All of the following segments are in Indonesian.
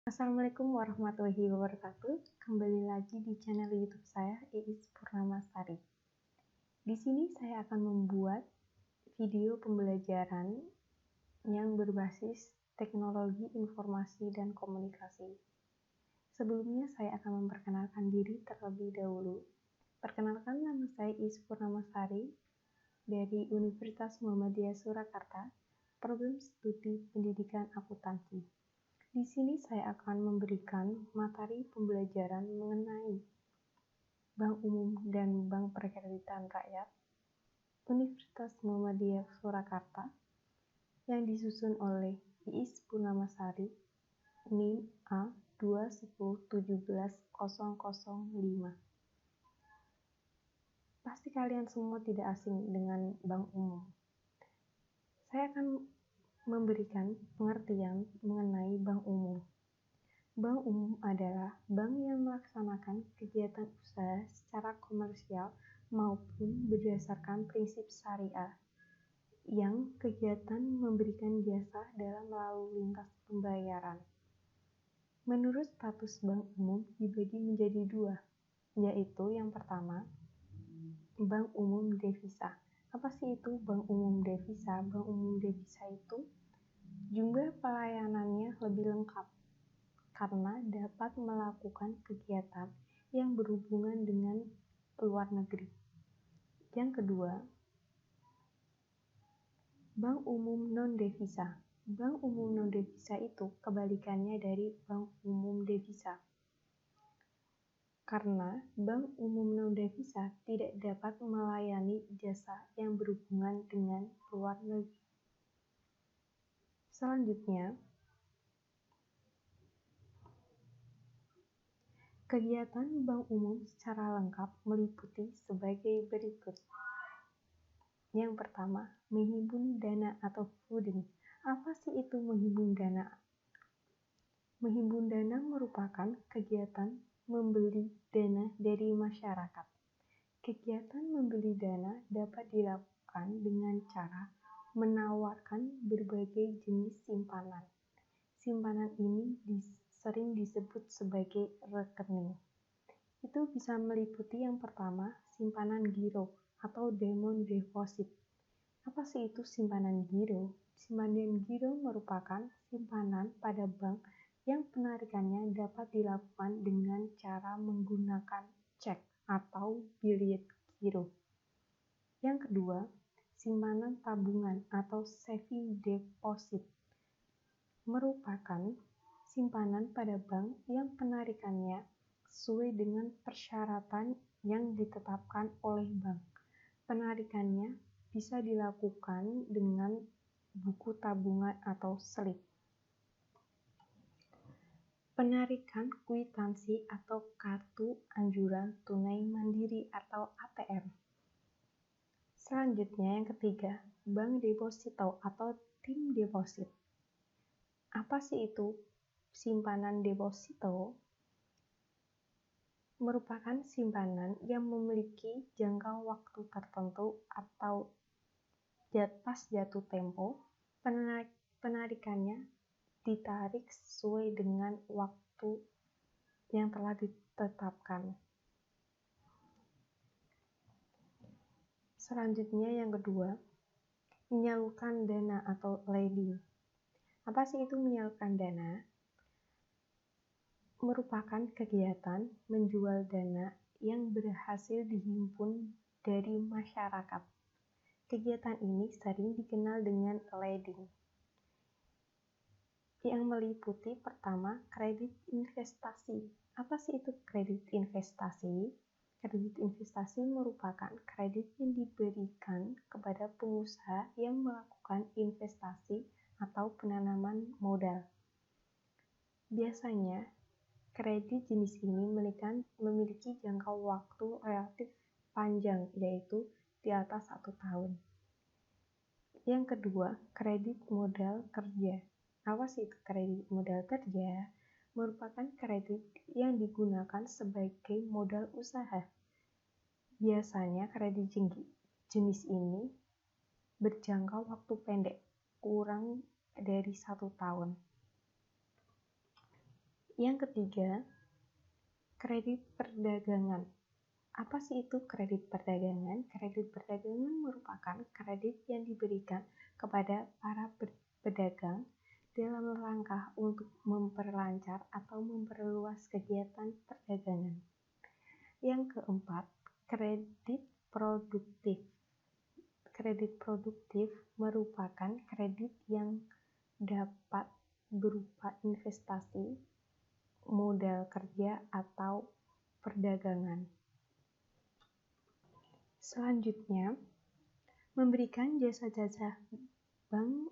Assalamualaikum warahmatullahi wabarakatuh. Kembali lagi di channel YouTube saya, Iis Purnamasari. Di sini saya akan membuat video pembelajaran yang berbasis teknologi informasi dan komunikasi. Sebelumnya saya akan memperkenalkan diri terlebih dahulu. Perkenalkan, nama saya Iis Purnamasari dari Universitas Muhammadiyah Surakarta, Program Studi Pendidikan Akuntansi. Di sini saya akan memberikan materi pembelajaran mengenai Bank Umum dan Bank Perkreditan Rakyat Universitas Muhammadiyah Surakarta yang disusun oleh Iis Purnamasari, NIM A2117005. Pasti kalian semua tidak asing dengan Bank Umum. Saya akan memberikan pengertian mengenai Bank Umum. Bank umum adalah bank yang melaksanakan kegiatan usaha secara komersial maupun berdasarkan prinsip syariah, yang kegiatan memberikan jasa dalam lalu lintas pembayaran. Menurut status bank umum dibagi menjadi dua, yaitu yang pertama, bank umum devisa. Apa sih itu bank umum devisa? Bank umum devisa itu jumlah pelayanannya lebih lengkap karena dapat melakukan kegiatan yang berhubungan dengan luar negeri. Yang kedua, bank umum non-devisa. Bank umum non-devisa itu kebalikannya dari bank umum devisa. Karena bank umum non-devisa tidak dapat melayani jasa yang berhubungan dengan luar negeri. Selanjutnya, kegiatan bank umum secara lengkap meliputi sebagai berikut. Yang pertama, menghimpun dana atau funding. Apa sih itu menghimpun dana? Menghimpun dana merupakan kegiatan membeli dana dari masyarakat. Kegiatan membeli dana dapat dilakukan dengan cara menawarkan berbagai jenis simpanan. Simpanan ini sering disebut sebagai rekening. Itu bisa meliputi yang pertama, simpanan giro atau demand deposit. Apa sih itu simpanan giro? Simpanan giro merupakan simpanan pada bank yang penarikannya dapat dilakukan dengan cara menggunakan cek atau bilet giro. Yang kedua, simpanan tabungan atau saving deposit merupakan simpanan pada bank yang penarikannya sesuai dengan persyaratan yang ditetapkan oleh bank. Penarikannya bisa dilakukan dengan buku tabungan atau slip. Penarikan kwitansi atau kartu anjuran tunai mandiri atau ATM. Selanjutnya yang ketiga, bank deposito atau tim deposit. Apa sih itu simpanan deposito? Merupakan simpanan yang memiliki jangka waktu tertentu atau pas jatuh tempo. Penarikannya ditarik sesuai dengan waktu yang telah ditetapkan. Selanjutnya yang kedua, menyalurkan dana atau lending. Apa sih itu menyalurkan dana? Merupakan kegiatan menjual dana yang berhasil dihimpun dari masyarakat. Kegiatan ini sering dikenal dengan lending, yang meliputi pertama, kredit investasi. Apa sih itu kredit investasi? Kredit investasi merupakan kredit yang diberikan kepada pengusaha yang melakukan investasi atau penanaman modal. Biasanya, kredit jenis ini memiliki jangka waktu relatif panjang, yaitu di atas 1 tahun. Yang kedua, kredit modal kerja. Apa sih itu kredit modal kerja? Merupakan kredit yang digunakan sebagai modal usaha. Biasanya kredit jenis ini berjangka waktu pendek, kurang dari 1 tahun. Yang ketiga, kredit perdagangan. Apa sih itu kredit perdagangan? Kredit perdagangan merupakan kredit yang diberikan kepada para pedagang dalam rangka untuk memperlancar atau memperluas kegiatan perdagangan. Yang keempat, kredit produktif. Kredit produktif merupakan kredit yang dapat berupa investasi, modal kerja, atau perdagangan. Selanjutnya, memberikan jasa-jasa bank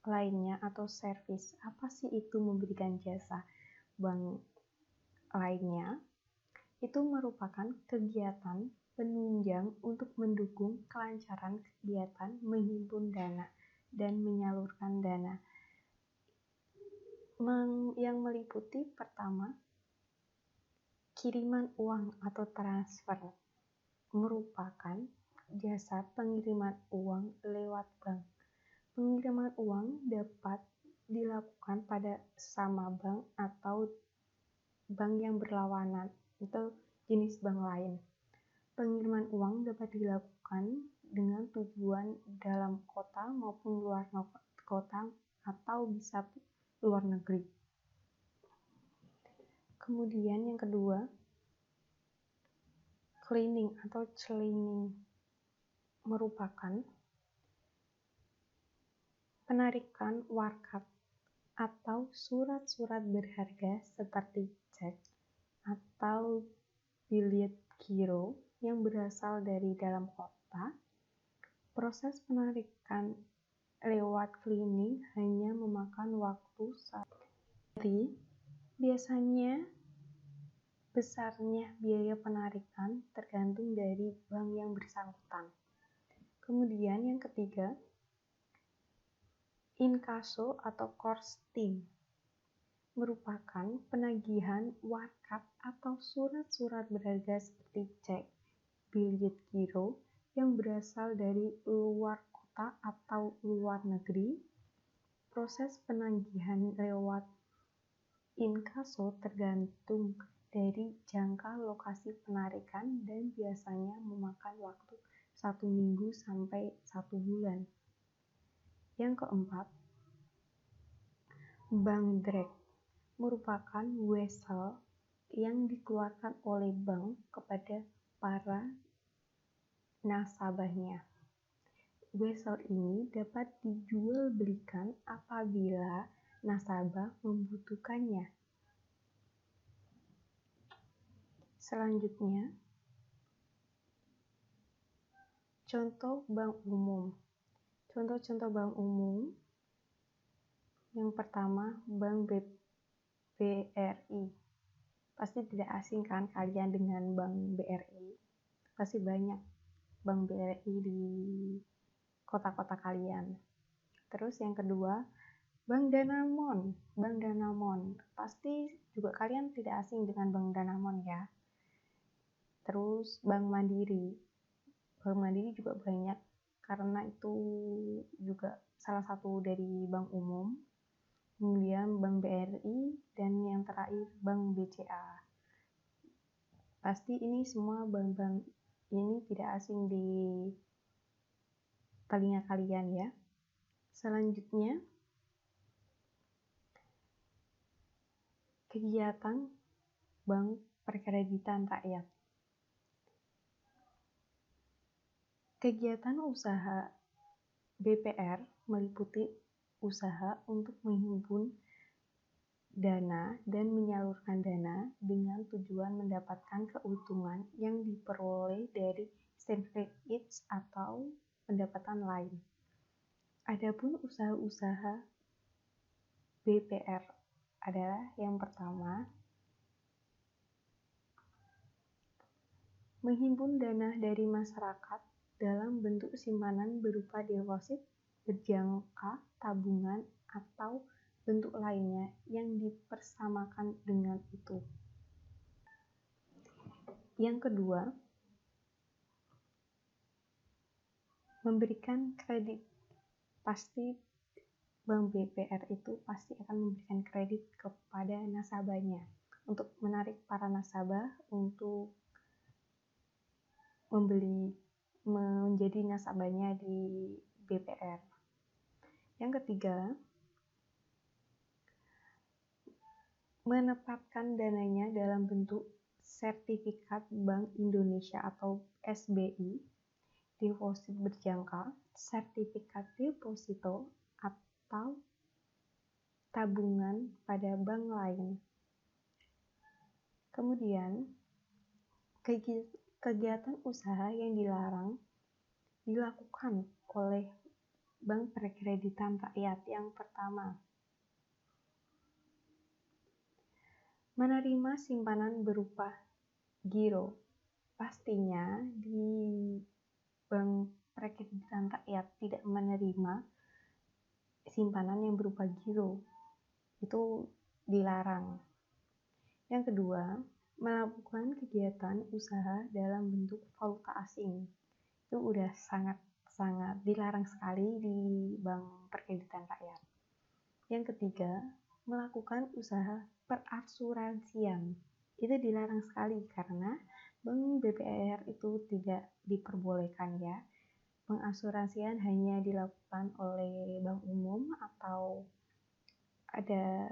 lainnya atau servis. Apa sih itu memberikan jasa bank lainnya? Itu merupakan kegiatan penunjang untuk mendukung kelancaran kegiatan menghimpun dana dan menyalurkan dana. Yang meliputi pertama, kiriman uang atau transfer. Merupakan jasa pengiriman uang lewat bank. Pengiriman uang dapat dilakukan pada sesama bank atau bank yang berlawanan atau jenis bank lain. Pengiriman uang dapat dilakukan dengan tujuan dalam kota maupun luar kota atau bisa luar negeri. Kemudian yang kedua, cleaning atau cleaning merupakan penarikan warkat atau surat-surat berharga seperti cek atau billet giro yang berasal dari dalam kota. Proses penarikan lewat cleaning hanya memakan waktu 1 hari. Biasanya besarnya biaya penarikan tergantung dari bank yang bersangkutan. Kemudian yang ketiga, inkaso atau corsting merupakan penagihan warkat atau surat-surat berharga seperti cek, billet giro yang berasal dari luar kota atau luar negeri. Proses penagihan lewat inkaso tergantung dari jangka lokasi penarikan dan biasanya memakan waktu 1 minggu sampai 1 bulan. Yang keempat, bank draft merupakan wesel yang dikeluarkan oleh bank kepada para nasabahnya. Wesel ini dapat dijual belikan apabila nasabah membutuhkannya. Selanjutnya, contoh bank umum. Contoh-contoh bank umum, yang pertama, Bank BRI. Pasti tidak asing kan kalian dengan Bank BRI? Pasti banyak Bank BRI di kota-kota kalian. Terus yang kedua, Bank Danamon. Bank Danamon. Pasti juga kalian tidak asing dengan Bank Danamon ya. Terus Bank Mandiri. Bank Mandiri juga banyak karena itu juga salah satu dari bank umum. Kemudian Bank BRI dan yang terakhir Bank BCA. Pasti ini semua bank-bank ini tidak asing di telinga kalian ya. Selanjutnya, kegiatan bank perkreditan rakyat. Kegiatan usaha BPR meliputi usaha untuk menghimpun dana dan menyalurkan dana dengan tujuan mendapatkan keuntungan yang diperoleh dari certificates atau pendapatan lain. Adapun usaha-usaha BPR adalah yang pertama, menghimpun dana dari masyarakat dalam bentuk simpanan berupa deposit, berjangka, tabungan, atau bentuk lainnya yang dipersamakan dengan itu. Yang kedua, memberikan kredit. Pasti Bank BPR itu pasti akan memberikan kredit kepada nasabahnya untuk menarik para nasabah untuk menjadi nasabahnya di BPR. Yang ketiga, menempatkan dananya dalam bentuk sertifikat Bank Indonesia atau SBI, deposit berjangka, sertifikat deposito, atau tabungan pada bank lain. Kemudian, kegiatan usaha yang dilarang dilakukan oleh Bank Perkreditan Rakyat. Yang pertama, menerima simpanan berupa giro. Pastinya di Bank Perkreditan Rakyat tidak menerima simpanan yang berupa giro. Itu dilarang. Yang kedua, melakukan kegiatan usaha dalam bentuk valuta asing. Itu udah sangat dilarang sekali di Bank Perkreditan Rakyat. Yang ketiga, melakukan usaha perasuransian. Itu dilarang sekali karena Bank BPR itu tidak diperbolehkan ya. Pengasuransian hanya dilakukan oleh bank umum atau ada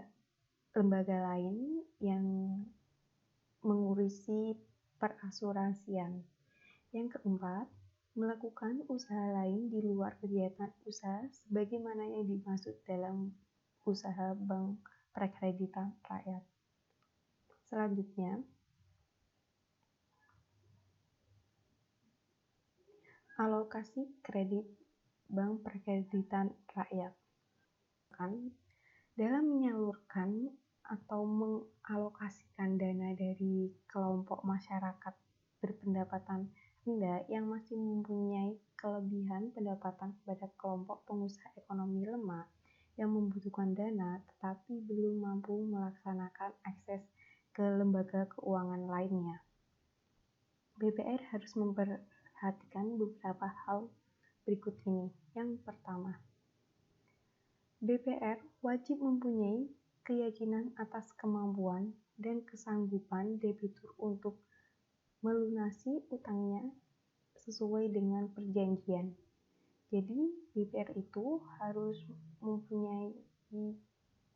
lembaga lain yang mengurusi perasuransian. Yang keempat, melakukan usaha lain di luar kegiatan usaha sebagaimana yang dimaksud dalam usaha Bank Perkreditan Rakyat. Selanjutnya, alokasi kredit Bank Perkreditan Rakyat. Dalam menyalurkan atau mengalokasikan dana dari kelompok masyarakat berpendapatan rendah yang masih mempunyai kelebihan pendapatan kepada kelompok pengusaha ekonomi lemah yang membutuhkan dana tetapi belum mampu melaksanakan akses ke lembaga keuangan lainnya. BPR harus memperhatikan beberapa hal berikut ini. Yang pertama, BPR wajib mempunyai keyakinan atas kemampuan dan kesanggupan debitur untuk melunasi utangnya sesuai dengan perjanjian. Jadi, BPR itu harus mempunyai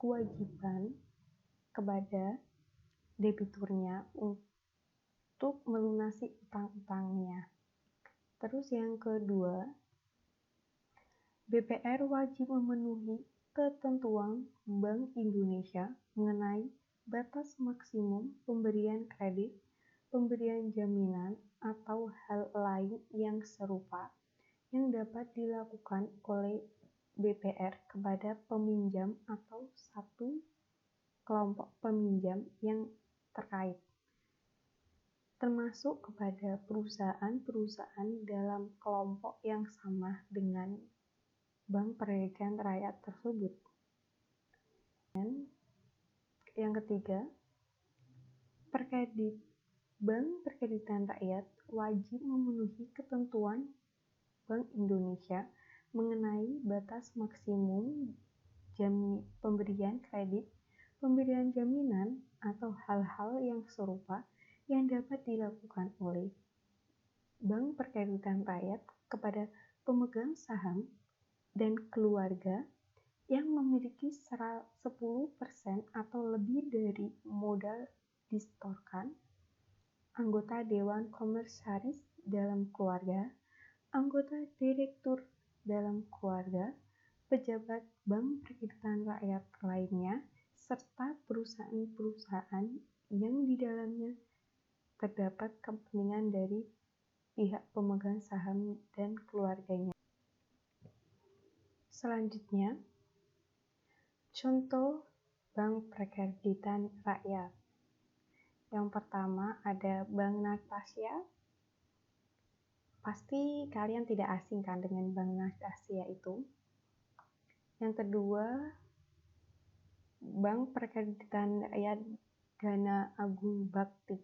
kewajiban kepada debiturnya untuk melunasi utang-utangnya. Terus yang kedua, BPR wajib memenuhi ketentuan Bank Indonesia mengenai batas maksimum pemberian kredit, pemberian jaminan, atau hal lain yang serupa yang dapat dilakukan oleh BPR kepada peminjam atau satu kelompok peminjam yang terkait, termasuk kepada perusahaan-perusahaan dalam kelompok yang sama dengan Bank Perkreditan Rakyat tersebut. Dan yang ketiga, Bank Perkreditan Rakyat wajib memenuhi ketentuan Bank Indonesia mengenai batas maksimum pemberian kredit, pemberian jaminan, atau hal-hal yang serupa yang dapat dilakukan oleh Bank Perkreditan Rakyat kepada pemegang saham dan keluarga yang memiliki 10% atau lebih dari modal disetorkan, anggota Dewan Komisaris dalam keluarga, anggota direktur dalam keluarga, pejabat Bank Perkreditan Rakyat lainnya, serta perusahaan-perusahaan yang di dalamnya terdapat kepentingan dari pihak pemegang saham dan keluarganya. Selanjutnya, contoh Bank Perkreditan Rakyat. Yang pertama ada Bank Natasha. Pasti kalian tidak asing kan dengan Bank Natasha itu. Yang kedua, Bank Perkreditan Rakyat Dana Agung Bakti.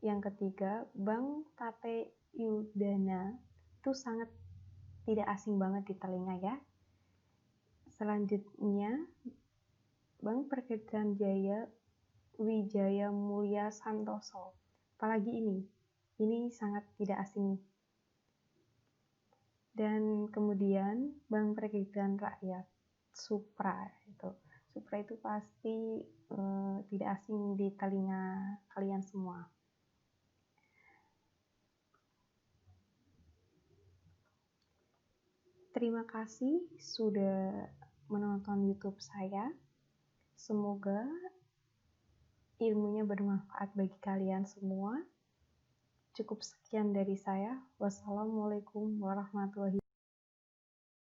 Yang ketiga, Bank Tate Udana. Itu sangat tidak asing banget di telinga ya. Selanjutnya, Bank Pegadaian Jaya Wijaya Mulya Santoso. Apalagi ini? Ini sangat tidak asing. Dan kemudian Bank Pegadaian Rakyat Supra itu pasti tidak asing di telinga kalian semua. Terima kasih sudah menonton YouTube saya. Semoga ilmunya bermanfaat bagi kalian semua. Cukup sekian dari saya. Wassalamualaikum warahmatullahi wabarakatuh.